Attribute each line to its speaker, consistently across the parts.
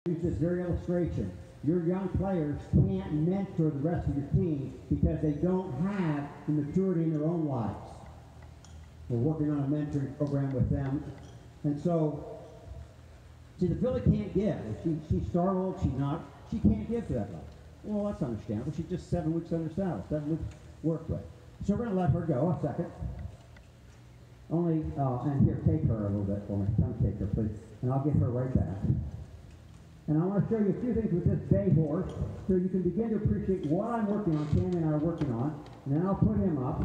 Speaker 1: use this very illustration. Your young players can't mentor the rest of your team because they don't have the maturity in their own lives. We're working on a mentoring program with them. And so, see, the filly can't give. She's startled, she can't give to that level. Well, that's understandable. She's just 7 weeks under saddle, 7 weeks work with. So we're going to let her go a second. Only, and here, take her a little bit for me. Come take her, please. And I'll get her right back. And I want to show you a few things with this bay horse so you can begin to appreciate what I'm working on, Tammy and I are working on. And then I'll put him up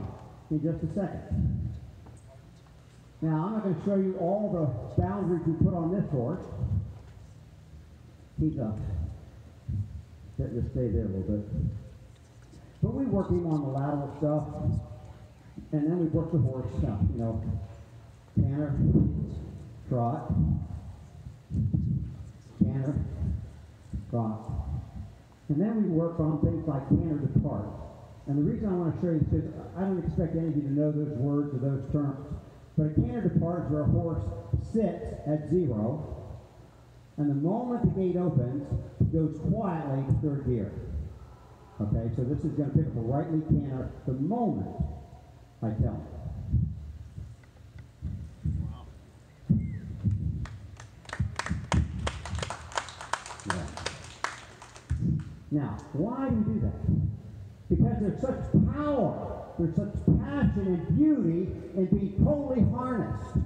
Speaker 1: in just a second. Now, I'm not going to show you all the boundaries we put on this horse. He's up. Just stay there a little bit. But we work him on the lateral stuff. And then we work the horse stuff, you know, canter, trot, canter, trot. And then we work on things like canter depart. And the reason I want to show you this is I don't expect any of you to know those words or those terms. But a canter depart is where a horse sits at 0, and the moment the gate opens, it goes quietly to 3rd gear. Okay, so this is going to pick up a right lead canter the moment I tell him.
Speaker 2: Wow.
Speaker 1: Yeah. Now, why do we do that? Because there's such power, there's such passion and beauty in being totally harnessed.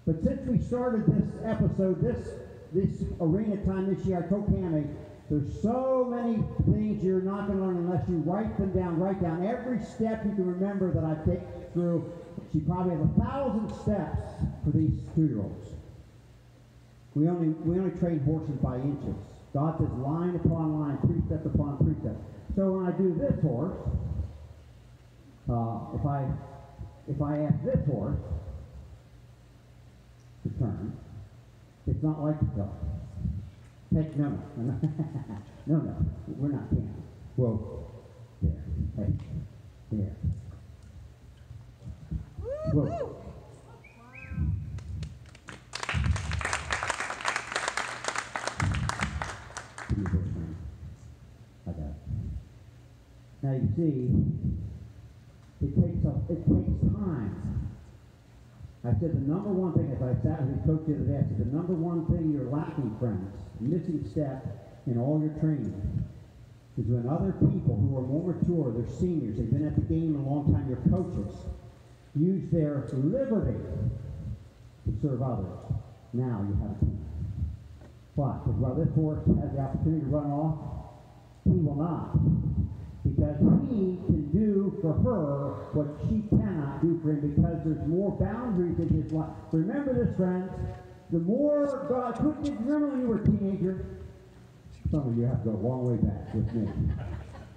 Speaker 1: But since we started this episode, this arena time this year, I told Tammy, there's so many things you're not going to learn unless you write them down. Write down every step you can remember that I've taken you through. She probably has 1,000 steps for these 2-year-olds. We only train horses by inches. God says line upon line, precept upon precept. So when I do this horse, if I ask this horse to turn, it's not like the dog. No, we're not can. Whoa, there, hey, there. Whoa. I got it. Now you see, it takes time. I said the number one thing, as I sat with the coach the other day, I said the number one thing you're lacking, friends, missing step in all your training, is when other people who are more mature, they're seniors, they've been at the game a long time, your coaches, use their liberty to serve others. Now you have a team. But while this horse has the opportunity to run off, he will not. Because he can do for her what she cannot do for him because there's more boundaries in his life. Remember this, friends. The more God, remember when you were a teenager? Some of you have to go a long way back with me.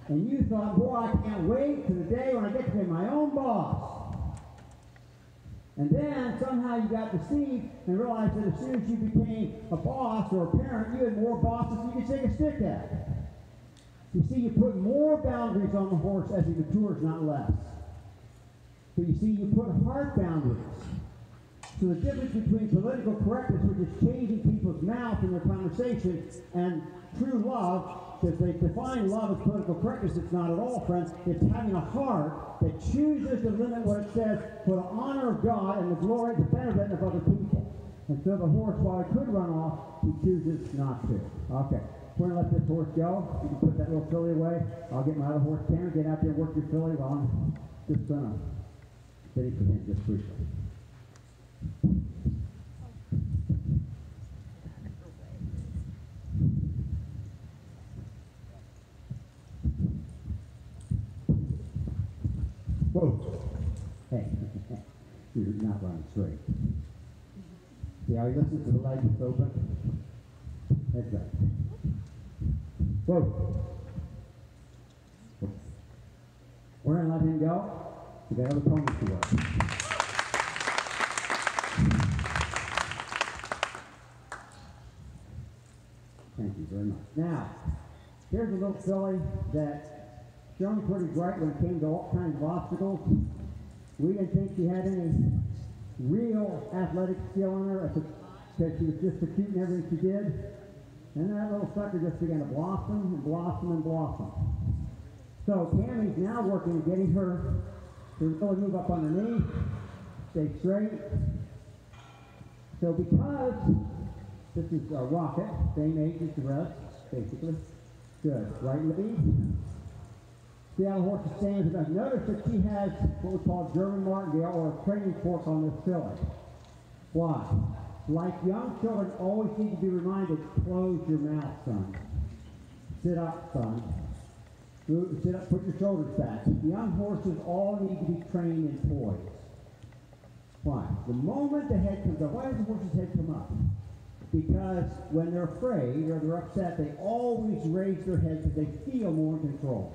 Speaker 1: And you thought, boy, I can't wait to the day when I get to be my own boss. And then somehow you got deceived and realized that as soon as you became a boss or a parent, you had more bosses you could take a stick at. You see, you put more boundaries on the horse as he matures, not less. But you see, you put heart boundaries. So the difference between political correctness, which is changing people's mouth in their conversation, and true love, because they define love as political correctness, it's not at all, friends. It's having a heart that chooses to limit what it says for the honor of God and the glory, the benefit of other people. And so the horse, while he could run off, he chooses not to. Okay. We're going to let this horse go. You can put that little filly away. I'll get my other horse, Tanner. Get out there and work your filly while I'm just going to finish with him just briefly. Whoa. Hey, you're not running straight. See how he listens to the leg that's open? Heads up. Whoa. We're going to let him go. We got other ponies to work. Thank you very much. Now, here's a little filly that shone pretty bright when it came to all kinds of obstacles. We didn't think she had any real athletic skill in her. because she was just so cute in everything she did. And that little sucker just began to blossom and blossom and blossom. So Tammy's now working on getting her to really move up underneath, stay straight. So because this is a Rocket, same age as the rest, basically. Good. Right lead. See how the horse stands. Notice that she has what we call German martingale or a training fork on this filly. Why? Like young children always need to be reminded, close your mouth, son. Sit up, son. Sit up, put your shoulders back. Young horses all need to be trained in poise. Why? The moment the head comes up, why does the horse's head come up? Because when they're afraid or they're upset, they always raise their head because they feel more in control.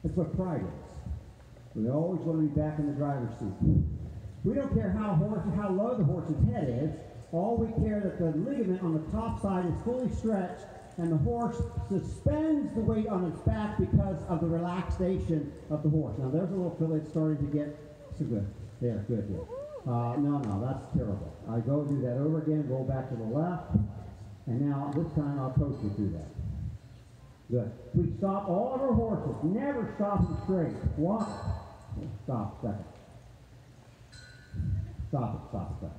Speaker 1: That's what pride is. We always want to be back in the driver's seat. We don't care how low the horse's head is. All we care that the ligament on the top side is fully stretched and the horse suspends the weight on its back because of the relaxation of the horse. Now there's a little filly that's starting to get so good. There, good. No, that's terrible. I go do that over again, roll back to the left, and now this time I'll coach you through that. Good. We stop all of our horses. Never stop them straight. Why? Stop a second. Stop it.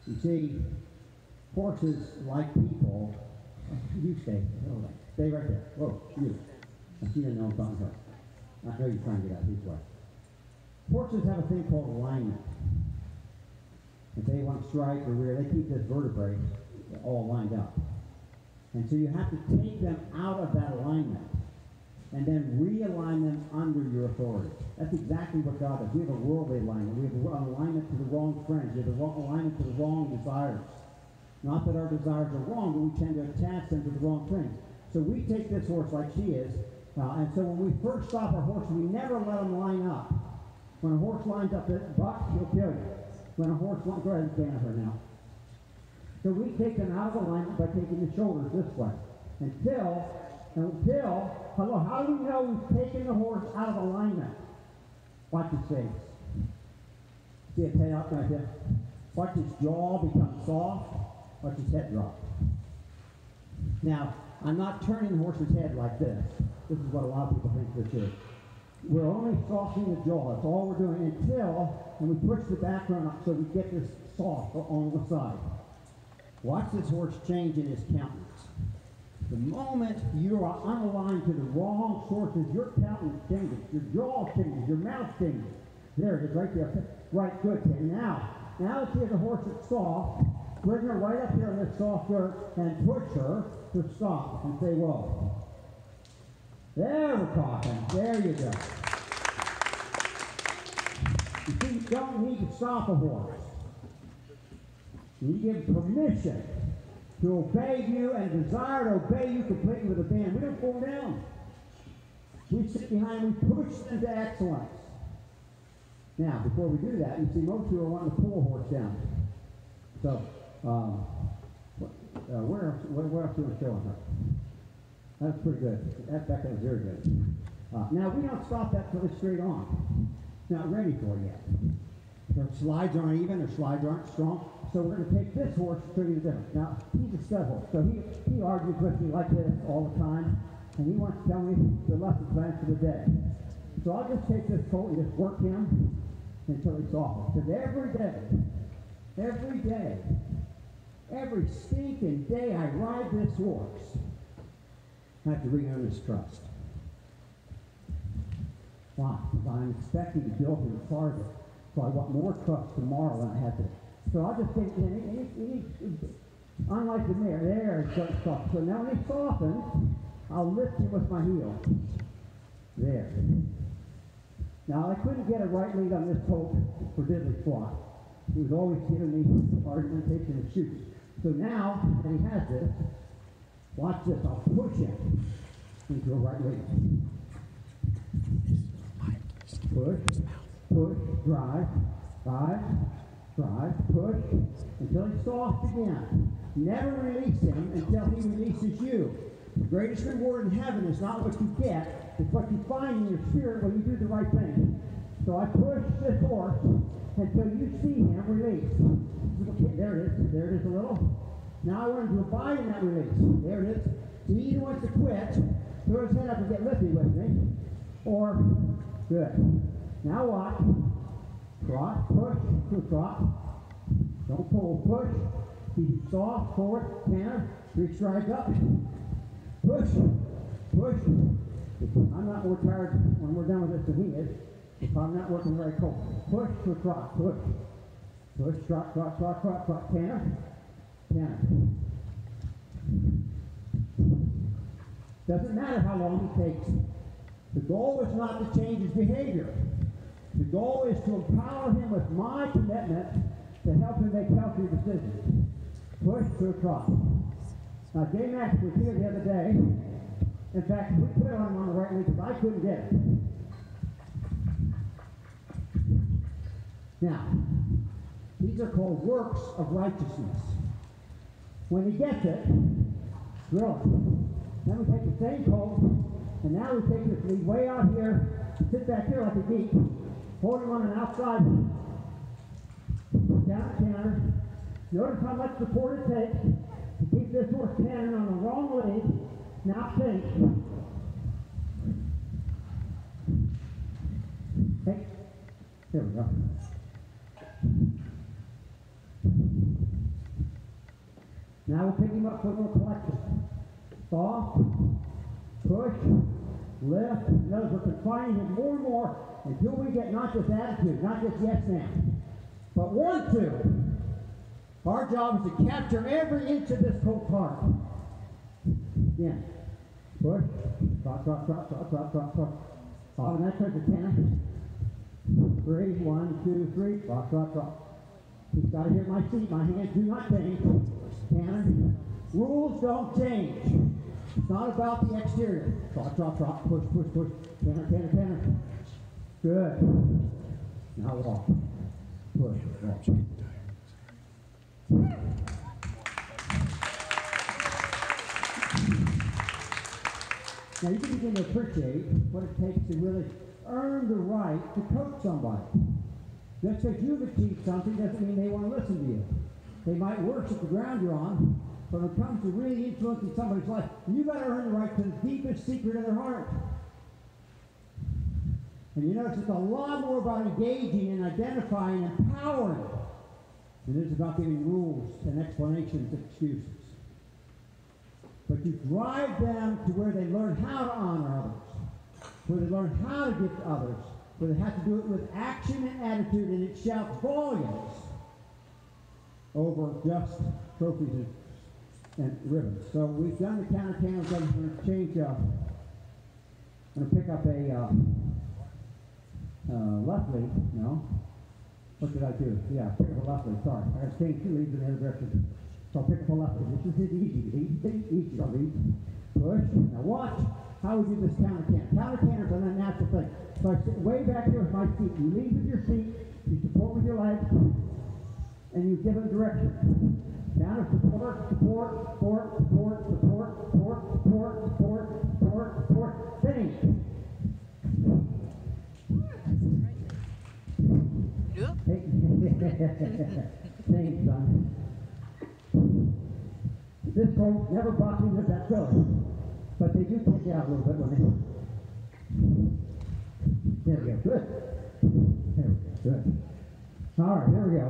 Speaker 1: You see, horses, like people, you stay right there. Whoa, you. She didn't know I'm talking to her. I know you're trying to get out this way. Horses have a thing called alignment. If they want to strike or rear, they keep this vertebrae all lined up. And so you have to take them out of that alignment and then realign them under your authority. That's exactly what God does. We have a worldly alignment. We have an alignment to the wrong friends. We have an alignment to the wrong desires. Not that our desires are wrong, but we tend to attach them to the wrong things. So we take this horse like she is, and so when we first stop our horse, we never let them line up. When a horse lines up at buck, he'll kill you. When a horse lines, go ahead and stand her now. So we take them out of alignment by taking the shoulders this way. Until, hello, how do we know we've taken the horse out of alignment? Watch his face. See it pay out right there? Watch his jaw become soft. Watch his head drop. Now, I'm not turning the horse's head like this. This is what a lot of people think this is. We're only softening the jaw. That's all we're doing and we push the background up so we get this soft on the side. Watch this horse change in his countenance. The moment you are unaligned to the wrong sources, your countenance changes, your jaw changes, your mouth changes. There it is, right there. Right, good. And now let's see the horse that's soft. Bring her right up here in this soft dirt and push her to stop and say, whoa. There we're talking. There you go. You see, you don't need to stop a horse. You give permission to obey you and desire to obey you completely with a band. We don't pull them down. We sit behind, we push them to excellence. Now, before we do that, you see most people are wanting to pull a horse down. So, where else do you want to show on her? That's pretty good. That was very good. Now, we don't stop that till it's straight on. It's not ready for it yet. Her slides aren't even, her slides aren't strong. So we're going to take this horse and show you the difference. Now, he's a stud horse. So he argues with me like this all the time. And he wants to tell me the lesson plans for the day. So I'll just take this colt and just work him until he's soft. Because every day, every stinking day I ride this horse, I have to re-earn his trust. Why? Because I'm expecting to build him farther. So I want more trust tomorrow than I have today. So I'll just take, unlike the mare, there it's soft. So now when he softens, I'll lift him with my heel. There. Now I couldn't get a right lead on this colt for diddly squat. He was always giving me argumentation and shoots. So now that he has this, watch this, I'll push him into a right lead. Push, drive, push, until he's soft again. Never release him until he releases you. The greatest reward in heaven is not what you get, it's what you find in your spirit when you do the right thing. So I push this horse until you see him release. Okay, there it is. There it is a little. Now I want him to abide in that release. There it is. He either wants to quit, throw his head up and get lippy with me, or good. Now watch. Trot, push, to trot. Don't pull, push. Keep soft, forward, canter, 3 strides up. Push, push. I'm not more tired when we're done with this than he is. If I'm not working very cold. Push to trot, push. Push, trot, trot, trot, trot, trot, canter, canter. Doesn't matter how long it takes. The goal is not to change his behavior. The goal is to empower him with my commitment to help him make healthier decisions. Push to a trot. Now, J Max was here the other day. In fact, we put it on him on the right leg because I couldn't get it. Now, these are called works of righteousness. When he gets it, drill it. Then we take the same colt, and now we take this lead way out here, sit back here like a geek, hold him on an outside, down canter. Notice how much support it takes to keep this horse cantering on the wrong leg. Now think. Hey, there we go. Now we'll pick him up for a little collection. Soft, push, lift. Notice we're confining him more and more until we get not just attitude, not just yes ma'am, but want to. Our job is to capture every inch of this colt's heart. Again, push, trot, trot, trot, trot, trot, trot, trot. Oh, and that turns to 10. 3, 1, 2, 3, trot, trot, trot. He's got to hit my feet. My hands do not change. Canter. Rules don't change. It's not about the exterior. Trot, trot, trot. Push, push, push. Canter, canter, canter. Good. Now walk. Push, walk. Now you can begin to appreciate what it takes to really earn the right to coach somebody. Just because you've achieved something doesn't mean they want to listen to you. They might worship the ground you're on, but when it comes to really influencing somebody's life, you've got to earn the right to the deepest secret of their heart. And you notice it's a lot more about engaging and identifying and empowering than it is about giving rules and explanations and excuses. But you drive them to where they learn how to honor others, where they learn how to give to others, where they have to do it with action and attitude, and it shouts volumes over just trophies and ribbons. So we've done the counter cannons. I'm going to change. I'm going to pick up a left lead. No, what did I do? Yeah, pick up a left lead. Sorry, I got to change 2 leads in the other direction. So I'll pick up a left lead. This is easy. I'll lead. Push. Now watch how we do this counter canter. Counter canter is an unnatural thing. So I sit way back here with my feet. You lead with your feet. You support with your legs. And you give them direction. Down to support, support, support, support, support, support, support, support, support, support. Finish. Thanks, son. This colt never brought me with that silly. But they do take you out a little bit when they... There we go. Good. There we go. Good. All right, here we go.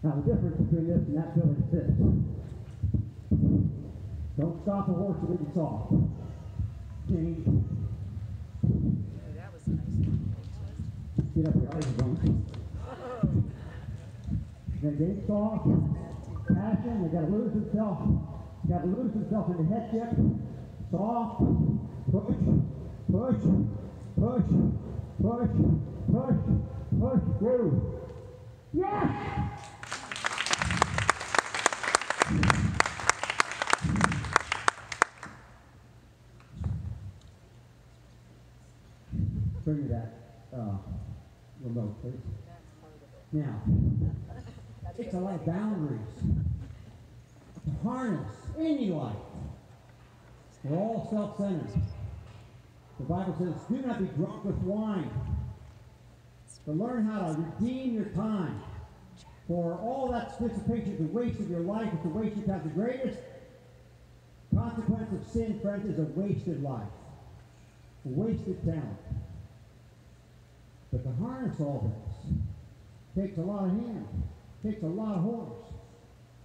Speaker 1: Now the difference between this and that filly is this. Don't stop a horse till it's soft. Change.
Speaker 2: That was nice.
Speaker 1: Get up here. There you go. They get soft. Passion. They got to lose themselves. Got to lose himself in the head check. Soft. Push. Push. Push. Push. Push. Push. Through. Yes! Bring me that remote, please. Now, it's a lot of boundaries to harness any life. We're all self-centered. The Bible says, do not be drunk with wine. to learn how to redeem your time. For all that dissipation, the waste of your life, it's a waste of time. The greatest consequence of sin, friends, is a wasted life, a wasted talent. But to harness all this takes a lot of hands, takes a lot of horse,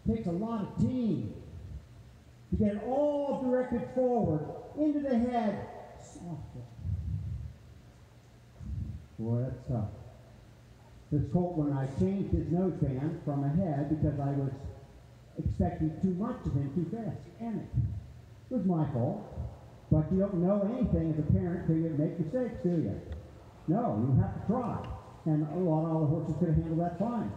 Speaker 1: takes a lot of team to get it all directed forward into the head. Softly. Boy, that's tough. This colt, when I changed his noseband from a head because I was expecting too much of him too fast, and it was my fault. But you don't know anything as a parent till you make mistakes, do you? No, you have to try. And a lot of other horses could have handled that fine.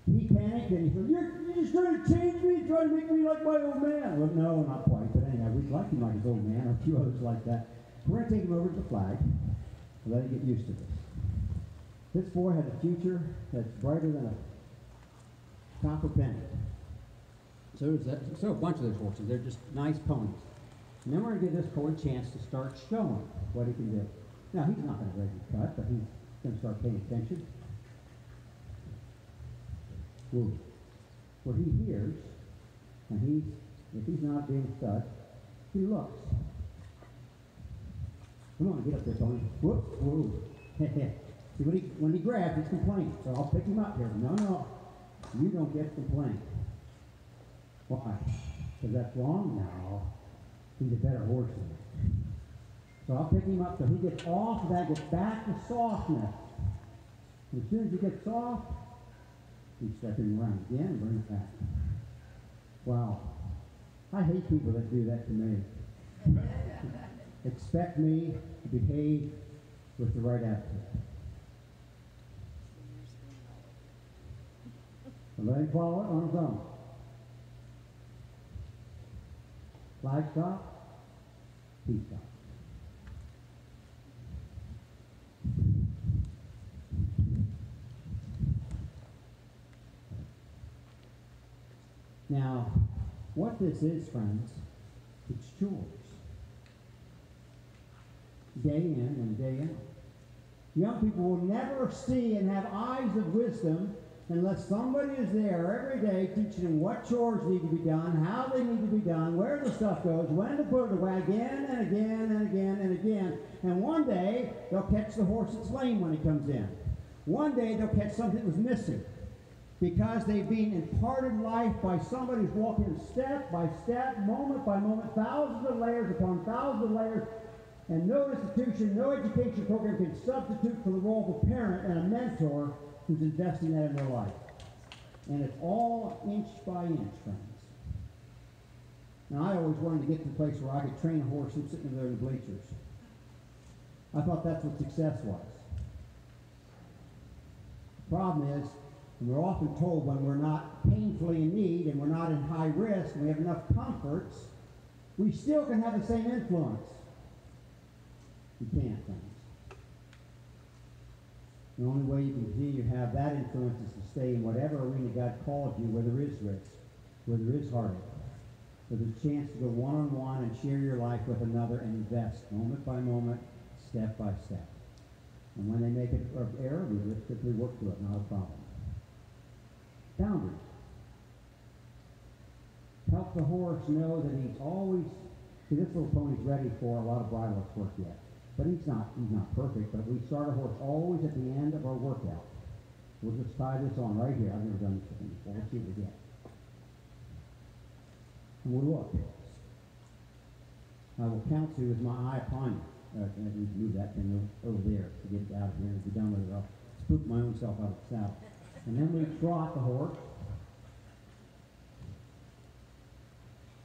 Speaker 1: He panicked and he said, you're just trying to change me, trying to make me like my old man. Well, no, not quite. But anyhow, we'd like him like his old man, or a few others like that. We're going to take him over to the flag and let him get used to this. This boy has a future that's brighter than a copper penny. So a bunch of those horses. They're just nice ponies. And then we're going to give this boy a chance to start showing what he can do. Now, he's not going to raise his cut, but he's going to start paying attention. Woo. What he hears, and if he's not being stud, he looks. Come on, get up there, Tony. Whoop, whoa. See, when he grabs, he's complaining. So I'll pick him up here. No, you don't get to complain. Why? Because that's wrong now. He's a better horse than me. So I'll pick him up so he gets off of that, gets back to softness. And as soon as he gets soft, he's stepping around again and bring it back. Wow. I hate people that do that to me. Expect me to behave with the right attitude. So let him follow it on his own. Flag stop, he stop. Now, what this is, friends, it's chores. Day in and day out. Young people will never see and have eyes of wisdom unless somebody is there every day teaching them what chores need to be done, how they need to be done, where the stuff goes, when to put it away, again and again and again and again. And one day, they'll catch the horse that's lame when he comes in. One day, they'll catch something that was missing. Because they've been imparted life by somebody who's walking step by step, moment by moment, thousands of layers upon thousands of layers, and no institution, no education program can substitute for the role of a parent and a mentor who's investing that in their life. And it's all inch by inch, friends. Now, I always wanted to get to the place where I could train a horse and sitting there in the bleachers. I thought that's what success was. The problem is, we're often told when we're not painfully in need and we're not in high risk and we have enough comforts, we still can have the same influence. You can't, friends. The only way you can continue to have that influence is to stay in whatever arena God called you, where there is risk, where there is heartache, where there's a chance to go one-on-one and share your life with another and invest moment by moment, step by step. And when they make an error, we just simply work through it, not a problem. Boundaries. Help the horse know that he's always, see, this little pony's ready for a lot of bridle work yet. But he's not perfect, but we start a horse always at the end of our workout. We'll just tie this on right here. I've never done this before. We'll see what we get. And we'll look. I will counsel you with my eye upon you. I need to move that thing over there to get it out of here and be done with it. I'll spook my own self out of the saddle. And then we trot the horse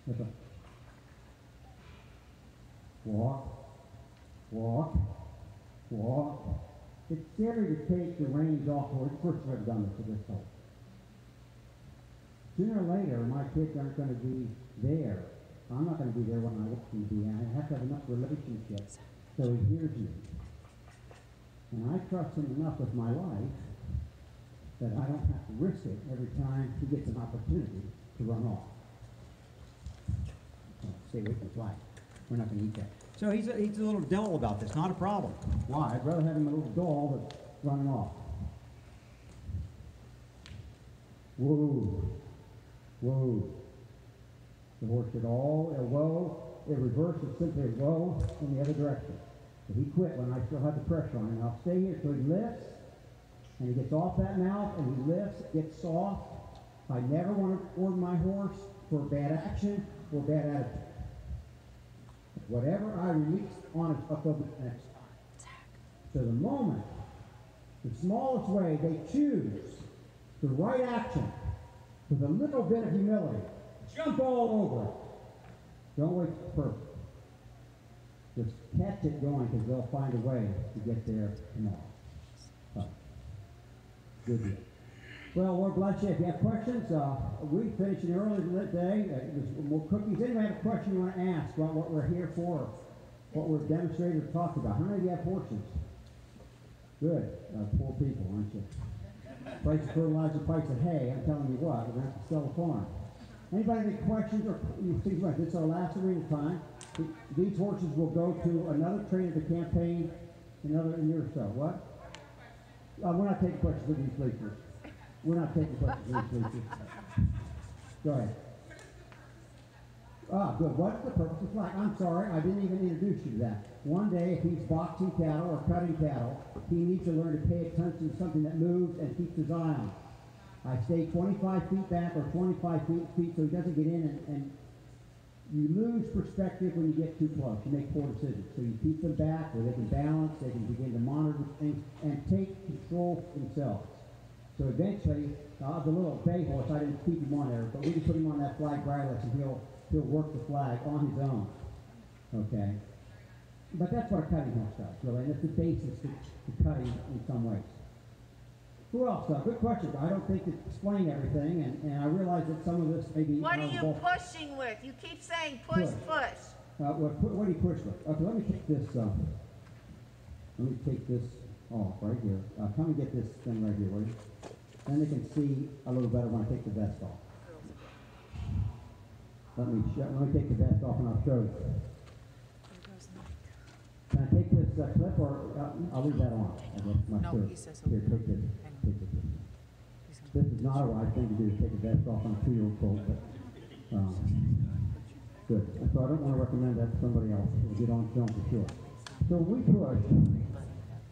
Speaker 1: with a walk, walk, walk. It's scary to take the reins off the horse. First I've ever done this to this horse. Sooner or later, my kids aren't going to be there. I'm not going to be there when I want them to be. I have to have enough relationship so he hears me. And I trust him enough with my life that I don't have to risk it every time he gets an opportunity to run off. So stay away from the flag. We're not going to eat that. So he's a little dull about this. Not a problem. Why? I'd rather have him a little dull than running off. Whoa. Whoa. The horse did all a whoa. It reversed is simply a whoa in the other direction. So he quit when I still had the pressure on him. I'll stay here so he lifts, and he gets off that mouth, and he lifts, gets soft. I never want to order my horse for bad action or bad attitude. Whatever I release on it, I'll go next time. So the moment, the smallest way they choose the right action with a little bit of humility, jump all over it. Don't wait for perfect. Just catch it going because they'll find a way to get there tomorrow. Oh. Good deal. Well, Lord bless you. If you have questions, we finished early today. There's more cookies. Anybody have a question you want to ask about what we're here for, what we've demonstrated or talked about? How many of you have horses? Good. Poor people, aren't you? Price of fertilizer, price of hay. I'm telling you what, we're going to have to sell a farm. Anybody have any questions or you think about this? This is our last arena time. These horses will go to another train of the campaign in another year or so. What? We're not taking questions of these bleachers. We're not taking questions of these bleachers. Go ahead. Ah, good. What's the purpose of flag? I'm sorry, I didn't even introduce you to that. One day, if he's boxing cattle or cutting cattle, he needs to learn to pay attention to something that moves and keeps his eye on. I stay 25 feet back or 25 feet so he doesn't get in, and you lose perspective when you get too close. You make poor decisions. So you keep them back where they can balance, they can begin to monitor things, and take control for themselves. So eventually, the little bay horse, I didn't keep him on there, but we can put him on that flag bridle and he'll work the flag on his own. Okay? But that's what a cutting horse does, really, and it's the basis to cutting in some ways. Who else? Good question. I don't think it explained everything, and I realize that some of this may be...
Speaker 2: What are you pushing with? You keep saying push, push.
Speaker 1: What do you push with? Okay, let me take this off right here. Come and get this thing right here, will you? Then they can see a little better when I take the vest off. Let me take the vest off and I'll show you. Can I take this clip or I'll leave that on?
Speaker 3: No, he says so.
Speaker 1: Here, take this. This is not a right thing to do, to take a vest off on a 2-year-old colt, but good. So I don't want to recommend that to somebody else. We'll get on film for sure. So when we push,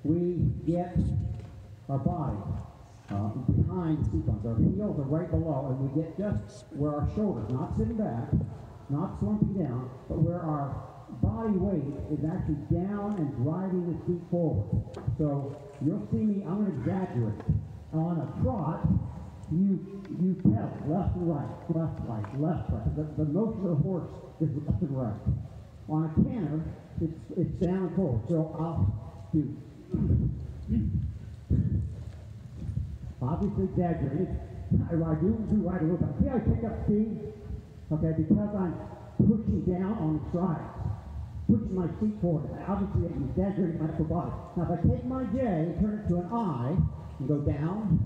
Speaker 1: we get our body behind the seat bones. Our heels are right below, and we get just where our shoulders, not sitting back, not slumping down, but where our body weight is actually down and driving the seat forward. So you'll see me, I'm going to exaggerate. On a trot, you pedal left and right, left, right, left, right. The motion of the horse is left and right. On a canter, it's down and forward. So I'll do. Obviously exaggerated. I do ride a little bit. See how I pick up speed? Okay, because I'm pushing down on the sides, pushing my seat forward. Obviously I'm exaggerating my upper body. Now if I take my J and turn it to an I and go down,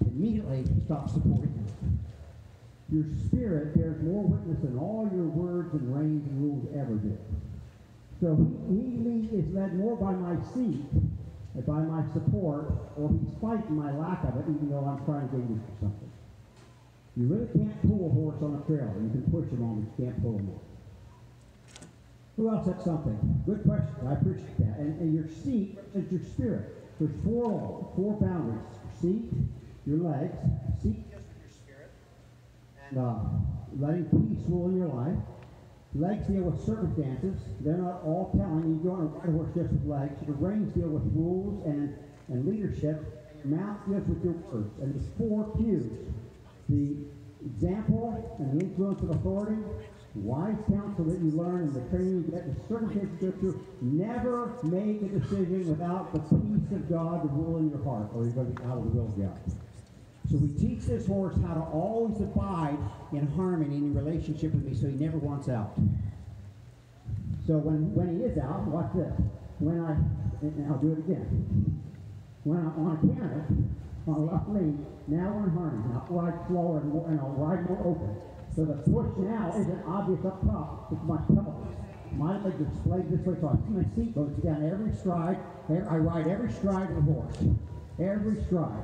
Speaker 1: immediately stop supporting it. Your spirit bears more witness than all your words and reins and rules ever do. So he is led more by my seat, by my support, or he's fighting my lack of it, even though I'm trying to get used to something. You really can't pull a horse on a trail. You can push him on, but you can't pull him on. Who else had something? Good question. I appreciate that. And your seat is your spirit. There's four boundaries. Your seat, your legs, seat just with your spirit, and letting peace rule in your life. Legs deal with circumstances. They're not all telling. You don't ride a horse just with legs. Your reins deal with rules and leadership. Your mouth deals with your words. And there's 4 cues. The example and the influence of authority, wise counsel that you learn, and the training you get, the circumstances you go through. Never make a decision without the peace of God to rule in your heart, or you're going to be out of the will of God. So we teach this horse how to always abide in harmony in relationship with me, so he never wants out. So when he is out, watch this. And I'll do it again. When I'm on a canter, on a left lead, now we're in harmony. Now I'll ride slower and I'll ride more open. So the push now isn't obvious up top. It's my pelvis. My legs are splayed this way, so I see my seat goes down every stride. I ride every stride of the horse. Every stride.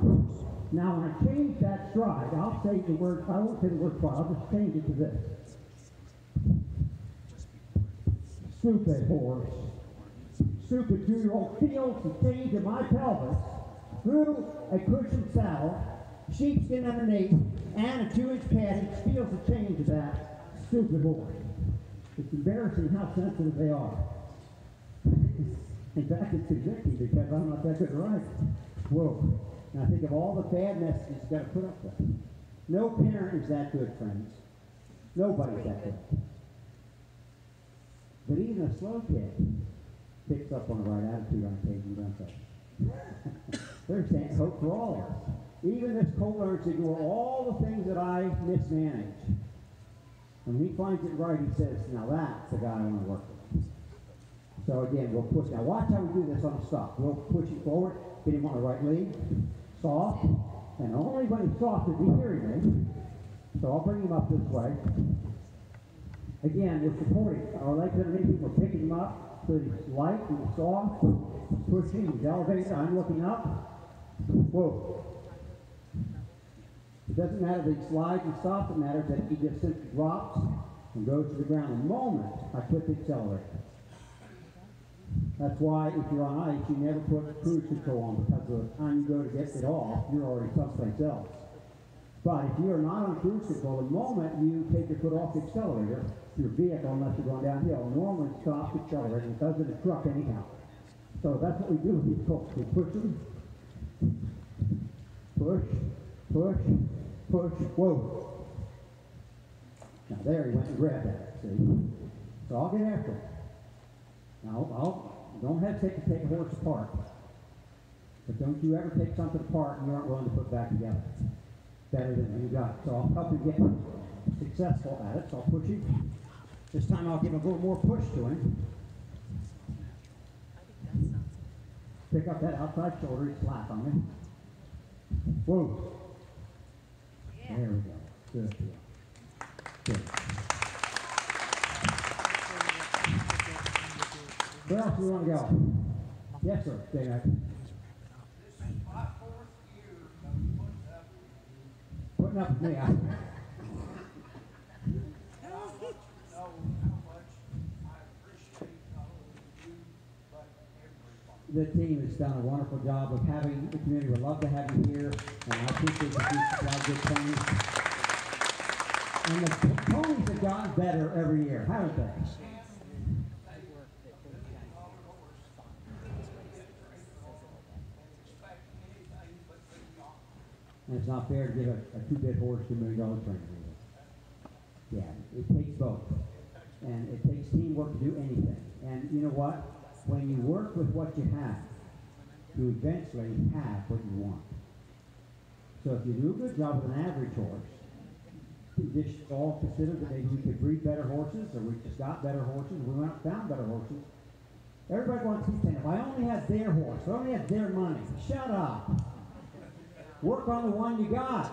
Speaker 1: Now when I change that stride, I'll say the word, I won't say the word trot, I'll just change it to this. Stupid horse. Stupid 2-year-old feels the change in my pelvis through a cushioned saddle, sheepskin underneath, and a 2-inch padding, feels the change of that stupid horse. It's embarrassing how sensitive they are. In fact, it's convicting because I'm not that good at riding. Whoa. And I think of all the bad messages you've got to put up with. No parent is that good, friends. Nobody's that good. But even a slow kid picks up on the right attitude on occasion, don't they? There's that hope for all of us. Even this co-learner to ignore all the things that I mismanage. When he finds it right, he says, now that's the guy I want to work with. So again, we'll push. Now watch how we do this on the stop. We'll push it forward, get him on the right leg, soft, and only when he's soft is he hearing me. So I'll bring him up this way. Again, we're supporting. Our legs underneath him, we're picking him up so he's light and soft, pushing, he's elevated, I'm looking up. Whoa. It doesn't matter that he slides and stops, it matters that he just simply drops and goes to the ground. The moment I put the accelerator. That's why if you're on ice, you never put cruise control on, because by the time you go to get it off, you're already someplace else. But if you're not on cruise control, the moment you take your foot off the accelerator, your vehicle, unless you're going downhill, normally stops accelerating. It does in a truck anyhow. So that's what we do with these folks. We push them, push, push, push, whoa. Now there he went and grabbed that, see? So I'll get after it. Now, don't hesitate to take a horse apart. But don't you ever take something apart and you aren't willing to put it back together. Better than you got it. So I'll help you get successful at it. So I'll push him. This time I'll give a little more push to him. Pick up that outside shoulder, he's flat on me. Whoa. Yeah. There we go. Good. Good. Where else do we want to go? Yes, sir. Stay back.
Speaker 3: This is my 4th year of
Speaker 1: Putting up with me.
Speaker 3: I want to know how much I appreciate not only you, but everybody.
Speaker 1: The team has done a wonderful job of having the community. We'd love to have you here, and I appreciate you do a lot of good things. And the ponies have gotten better every year, haven't they? And it's not fair to give a 2-bit horse $2 million training. Yeah, it takes both. And it takes teamwork to do anything. And you know what? When you work with what you have, you eventually have what you want. So if you do a good job with an average horse, this should all consider that maybe we could breed better horses, or we just got better horses, we went out and found better horses. Everybody wants to keep saying, if I only had their horse, if I only had their money. Shut up. Work on the one you got.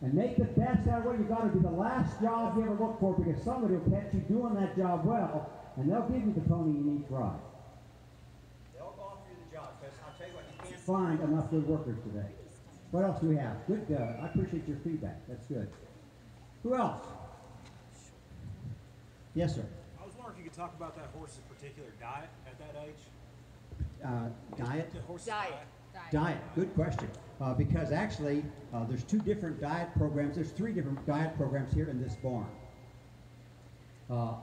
Speaker 1: And make the best out of what you got. It'll be the last job you ever look for, because somebody will catch you doing that job well, and they'll give you the pony you need to ride. They'll offer you the job, because I'll tell you what, you can't find enough good workers today. What else do we have? Good. I appreciate your feedback. That's good. Who else? Yes, sir.
Speaker 4: I was wondering if you could talk about that horse's particular diet at that age.
Speaker 1: Diet?
Speaker 4: The horse's
Speaker 2: Diet.
Speaker 1: Diet, good question. Because actually, there's 2 different diet programs. There's 3 different diet programs here in this barn.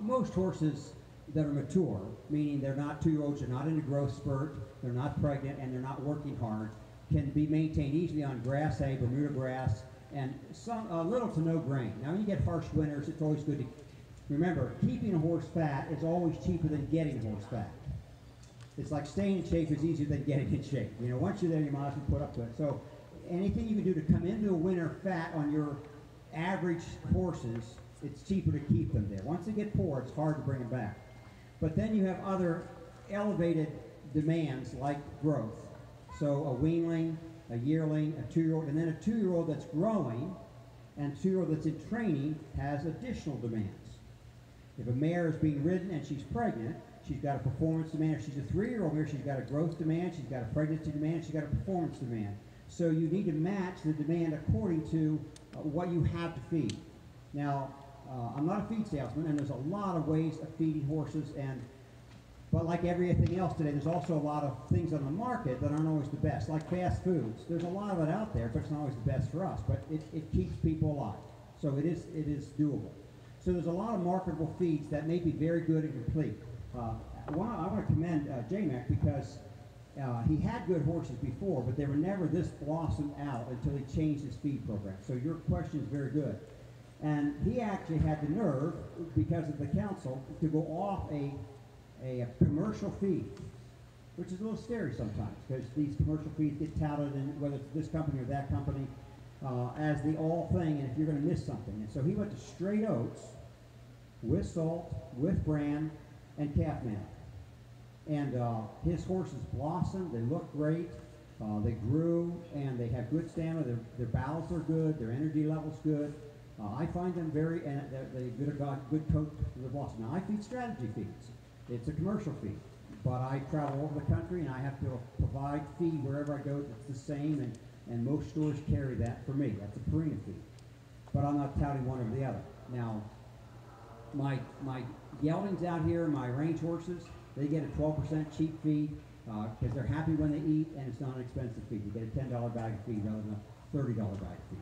Speaker 1: Most horses that are mature, meaning they're not 2-year-olds, they're not in a growth spurt, they're not pregnant, and they're not working hard, can be maintained easily on grass hay, Bermuda grass, and little to no grain. Now, when you get harsh winters, it's always good to remember, keeping a horse fat is always cheaper than getting a horse fat. It's like staying in shape is easier than getting in shape. You know, once you're there, you might as well put up to it. So anything you can do to come into a winter fat on your average horses, it's cheaper to keep them there. Once they get poor, it's hard to bring them back. But then you have other elevated demands like growth. So a weanling, a yearling, a 2-year-old, and then a 2-year-old that's growing, and a 2-year-old that's in training has additional demands. If a mare is being ridden and she's pregnant, she's got a performance demand. If she's a 3-year-old mare, she's got a growth demand, she's got a pregnancy demand, she's got a performance demand. So you need to match the demand according to what you have to feed. Now, I'm not a feed salesman, and there's a lot of ways of feeding horses, but like everything else today, there's also a lot of things on the market that aren't always the best, like fast foods. There's a lot of it out there, but it's not always the best for us, but it keeps people alive. So it is doable. So there's a lot of marketable feeds that may be very good and complete. I want to commend J-Mac because he had good horses before, but they were never this blossomed out until he changed his feed program. So your question is very good. And he actually had the nerve, because of the council, to go off a commercial feed, which is a little scary sometimes, because these commercial feeds get touted, in, whether it's this company or that company, as the all thing, and if you're going to miss something. And so he went to straight oats, with salt, with bran, and calf manure. And his horses blossomed, they look great, they grew, and they have good stamina, their bowels are good, their energy level's good. I find them very, and they got good coat for the blossom. Now I feed strategy feeds. It's a commercial feed, but I travel over the country and I have to provide feed wherever I go that's the same, and most stores carry that for me. That's a Purina feed. But I'm not touting one over the other. Now, my geldings out here, my range horses, they get a 12% cheap feed because they're happy when they eat, and it's not an expensive feed. You get a $10 bag of feed rather than a $30 bag of feed.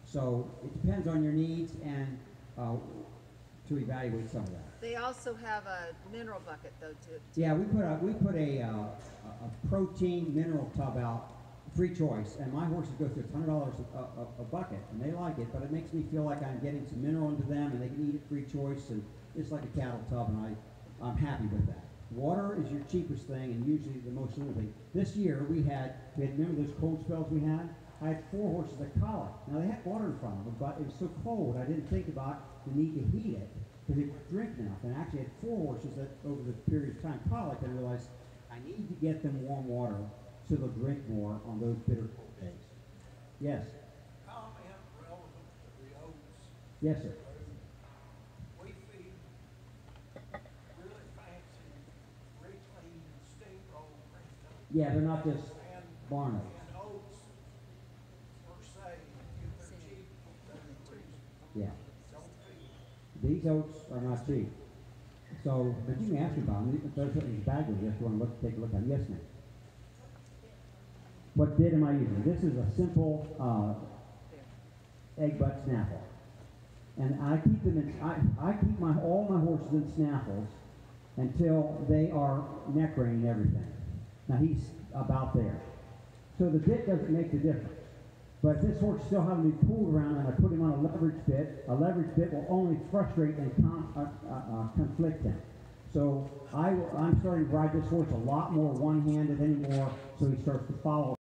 Speaker 1: So it depends on your needs and to evaluate some of that.
Speaker 2: They also have a mineral bucket though too.
Speaker 1: Yeah, we put a protein mineral tub out, free choice, and my horses go through $100 a bucket, and they like it, but it makes me feel like I'm getting some mineral into them, and they can eat it free choice, and it's like a cattle tub, and I'm happy with that. Water is your cheapest thing, and usually the most limited thing. This year we had remember those cold spells we had? I had 4 horses that colic. Now they had water in front of them, but it was so cold I didn't think about the need to heat it because they could drink enough. And I actually had 4 horses that over the period of time colic, and I realized I need to get them warm water so they'll drink more on those bitter cold days. Yes.
Speaker 3: Comment relevant to the oats.
Speaker 1: Yes, sir.
Speaker 3: We feed really fancy, reclean, steamroll printer.
Speaker 1: Yeah, they're not just
Speaker 3: And,
Speaker 1: barn oats.
Speaker 3: and oats, per se, if they're cheap, they're reason.
Speaker 1: Yeah.
Speaker 3: Don't feed.
Speaker 1: These oats are not cheap. So, but you can ask me about them. There's something in the bag with you if you want to take a look at them. Yes, ma'am. What bit am I using? This is a simple egg butt snaffle. And I keep them in, I keep all my horses in snaffles until they are neck rein and everything. Now he's about there. So the bit doesn't make the difference. But if this horse is still having to be pulled around and I put him on a leverage bit will only frustrate and conflict him. So I'm starting to ride this horse a lot more one-handed anymore, so he starts to follow